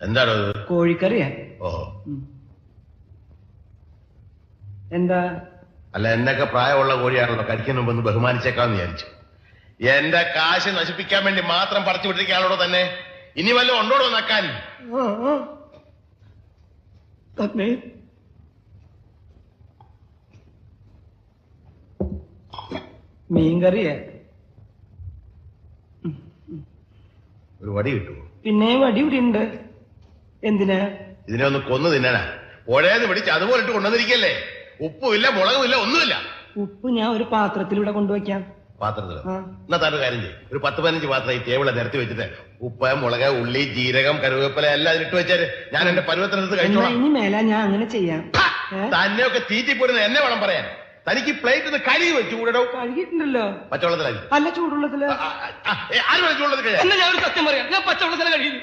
എന്താണോ കോഴിക്കറിയാ? ഓ എന്താ? അല്ല, എന്നൊക്കെ പ്രായമുള്ള കോഴിയാണല്ലോ, കഴിക്കുന്ന മുമ്പ് ഒന്ന് ബഹുമാനിച്ചേക്കാന്ന് വിചാരിച്ചു. എന്റെ കാശ് നശിപ്പിക്കാൻ വേണ്ടി മാത്രം പറിച്ചു വിട്ടിരിക്കാണോ തന്നെ? ഇനി വല്ലതും ഉണ്ടോടോ നക്കാൻ? മീൻകറിയാ? ഒരു വടി കിട്ടുമോ? പിന്നെ വടി ഇവിടെ ഉണ്ട്. എന്തിനാ? ഇതിനെ ഒന്ന് കൊന്നു തിന്നാനാ. പുഴയെന്ന് പിടിച്ച് അതുപോലെ ഇട്ട് കൊണ്ടുവന്നിരിക്കല്ലേ. ഉപ്പുമില്ല, മുളകുമില്ല, ഒന്നുമില്ല. ഉപ്പ് ഞാൻ ഒരു പാത്രത്തിലൂടെ കൊണ്ടുവയ്ക്കാം. പാത്രത്തിലോ? എന്നാ താൻ കാര്യം ചെയ്യും, ഒരു 10-15 പാത്രം ഈ ടേബിളെ നിരത്തി വെച്ചിട്ട് ഉപ്പ്, മുളക്, ഉള്ളി, ജീരകം, കരുവേപ്പില എല്ലാം അതിലിട്ട് വെച്ചാല് ഞാൻ എന്റെ പരുവത്തിനടുത്ത് കഴിച്ചോളാം. ഇനി മേല ഞാൻ അങ്ങനെ ചെയ്യാം. തന്നെയൊക്കെ തീറ്റിപ്പോരുന്ന എന്നെ വേണം പറയാൻ. തനിക്ക് പ്ലേറ്റ് ഒന്ന് കഴുകി വെച്ചു കൂടോ? കഴുകിയിട്ടുണ്ടല്ലോ. പച്ചവെള്ളത്തിലായി? അല്ല, ചൂടുള്ളത്തില്. ആരും ചൂടുള്ളത് കഴിയാം. ഞാൻ ഒരു സത്യം പറയാം, ഞാൻ പച്ചവെള്ളത്തില കഴിയുന്നു.